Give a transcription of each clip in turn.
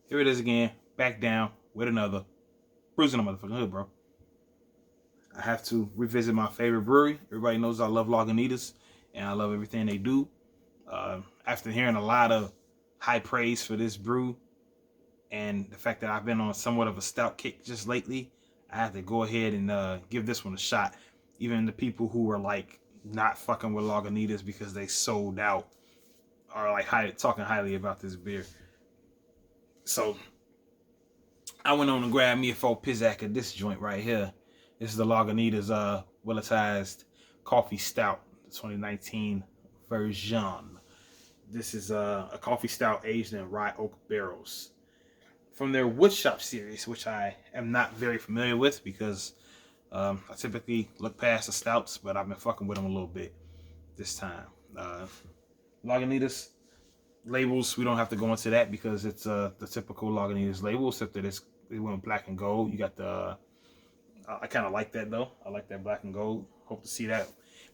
Here it is again, back down with another Brews in the motherfucking hood, bro. I have to revisit my favorite brewery. Everybody knows I love Lagunitas, and I love everything they do. After hearing a lot of high praise for this brew, and the fact that I've been on somewhat of a stout kick just lately, I have to go ahead and give this one a shot. Even the people who were like not fucking with Lagunitas because they sold out are like talking highly about this beer. So I went on and grabbed me a 4 Pizzak of this joint right here. This is the Lagunitas Willettized Coffee Stout, the 2019 version. This is a coffee stout aged in rye oak barrels from their woodshop series, which I am not very familiar with because I typically look past the stouts, but I've been fucking with them a little bit this time. Lagunitas labels, we don't have to go into that because it's the typical Lagunitas label, except that it went black and gold. You got the I kind of like that though. I like that black and gold. Hope to see that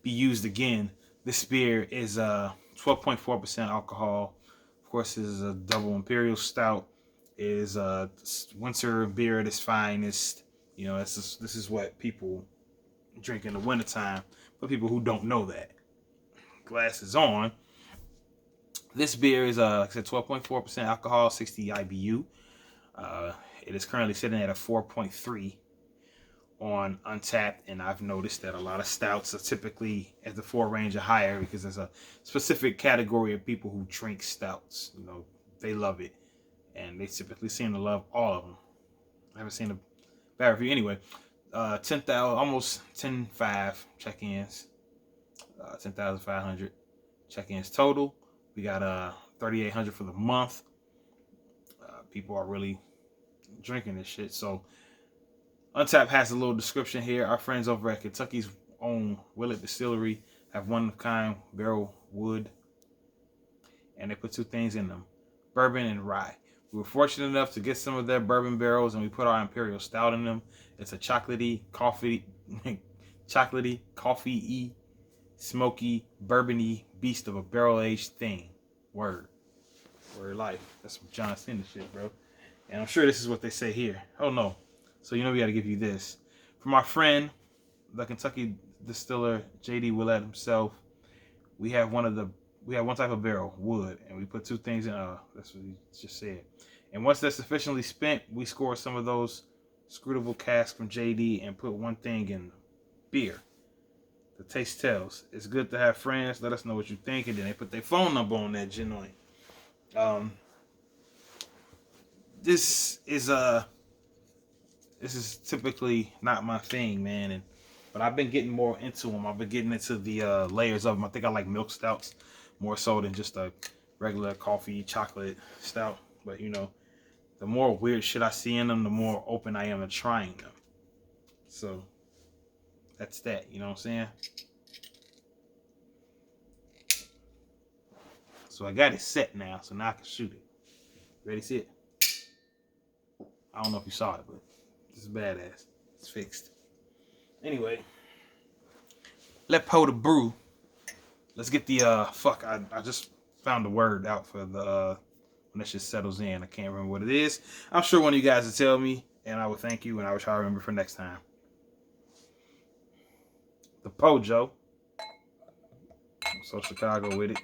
be used again. This beer is 12.4% alcohol. Of course, this is a double Imperial Stout. It is a winter beer at its finest. You know, this is what people drink in the wintertime. For people who don't know that, glasses on. This beer is like I said, 12.4% alcohol, 60 IBU. It is currently sitting at a 4.3 on Untapped, and I've noticed that a lot of stouts are typically at the 4 range or higher because there's a specific category of people who drink stouts. You know, they love it, and they typically seem to love all of them. I haven't seen a bad review anyway. 10,000, almost 10,500 check-ins, 10,500 check-ins total. We got 3,800 for the month. People are really drinking this shit. So Untapped has a little description here. Our friends over at Kentucky's own Willett Distillery have one-of-a-kind barrel wood, and they put 2 things in them: bourbon and rye. We were fortunate enough to get some of their bourbon barrels, and we put our Imperial Stout in them. It's a chocolatey, coffee-y, smoky, bourbon-y beast of a barrel-aged thing. Word life. That's some John Cena shit, bro. And I'm sure this is what they say here. Oh no. So you know we got to give you this. From our friend, the Kentucky distiller J.D. Willett himself, we have one type of barrel, wood, and we put 2 things in. That's what he just said. And once they're sufficiently spent, we score some of those scrutable casks from J.D. and put 1 thing in beer. The taste tells. It's good to have friends. Let us know what you think, and then they put their phone number on that joint. This is typically not my thing, man, but I've been getting more into them. I've been getting into the layers of them. I think I like milk stouts more so than just a regular coffee chocolate stout. But you know, the more weird shit I see in them, the more open I am to trying them. So that's that. You know what I'm saying? So I got it set now, so now I can shoot it. Ready, see it? I don't know if you saw it, but this is badass. It's fixed. Anyway, let's pour the brew. Let's get the I just found the word out for the when that shit settles in. I can't remember what it is. I'm sure one of you guys will tell me, and I will thank you, and I will try to remember for next time. The Pojo. So Chicago with it.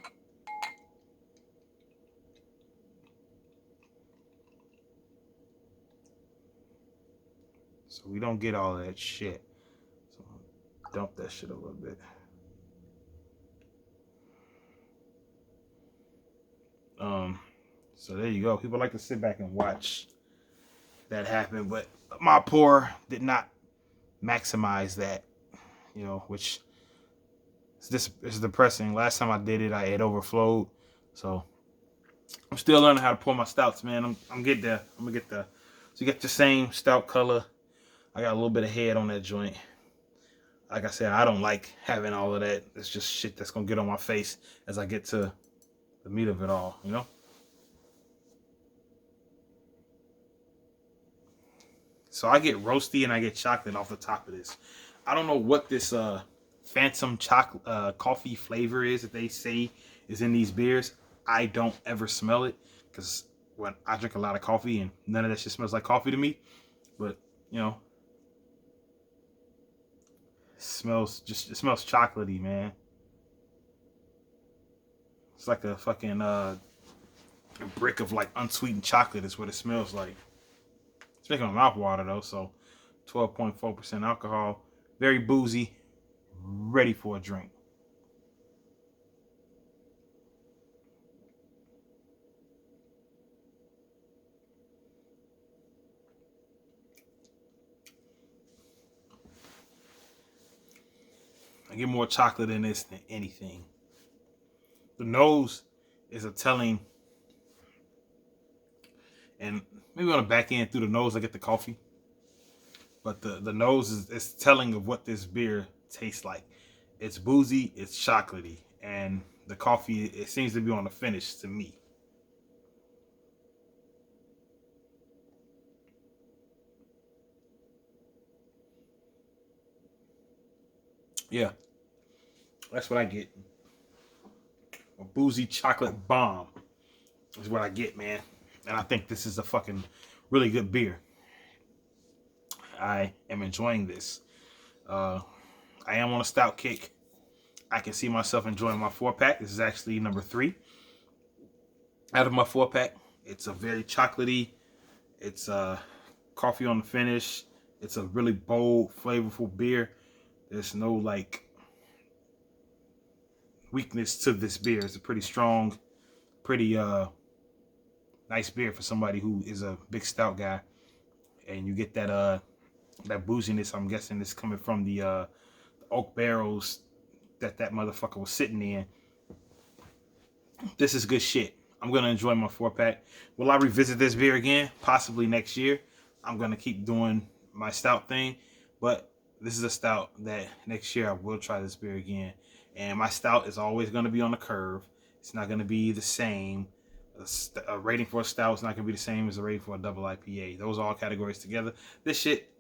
So we don't get all of that shit. So dump that shit a little bit. So there you go. People like to sit back and watch that happen, but my pour did not maximize that, you know, which is depressing. Last time I did it, it overflowed. So I'm still learning how to pour my stouts, man. I'm getting there. I'm gonna get there. So you get the same stout color. I got a little bit of head on that joint. Like I said, I don't like having all of that. It's just shit that's gonna get on my face as I get to the meat of it all, you know? So I get roasty and I get chocolate off the top of this. I don't know what this phantom chocolate coffee flavor is that they say is in these beers. I don't ever smell it because when I drink a lot of coffee and none of that shit smells like coffee to me. But, you know, it smells chocolatey, man. It's like a fucking a brick of like unsweetened chocolate is what it smells like. It's making my mouth water though, so 12.4% alcohol. Very boozy, ready for a drink. I get more chocolate in this than anything. The nose is a telling, and maybe on the back end through the nose I get the coffee. But the nose is telling of what this beer tastes like. It's boozy, it's chocolatey, and the coffee, it seems to be on the finish to me. Yeah, that's what I get. A boozy chocolate bomb is what I get, man. And I think this is a fucking really good beer. I am enjoying this. I am on a stout kick. I can see myself enjoying my 4-pack. This is actually number 3 out of my 4-pack. It's a very chocolatey. It's coffee on the finish. It's a really bold, flavorful beer. There's no like weakness to this beer. It's a pretty strong, pretty nice beer for somebody who is a big stout guy. And you get that that booziness. I'm guessing it's coming from the oak barrels that motherfucker was sitting in. This is good shit. I'm gonna enjoy my 4-pack. Will I revisit this beer again? Possibly next year. I'm gonna keep doing my stout thing, but this is a stout that next year I will try this beer again. And my stout is always gonna be on the curve. It's not gonna be the same. A rating for a stout is not gonna be the same as a rating for a double IPA. Those are all categories together. This shit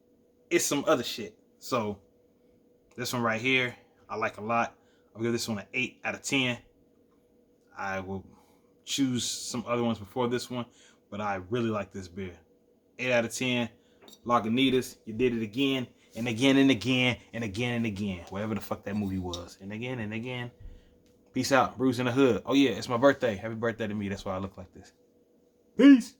is some other shit. So this one right here, I like a lot. I'll give this one an 8 out of 10. I will choose some other ones before this one, but I really like this beer. 8 out of 10. Lagunitas, you did it again and again and again and again and again. Whatever the fuck that movie was. And again and again. Peace out. Brews in the Hood. Oh yeah, it's my birthday. Happy birthday to me. That's why I look like this. Peace.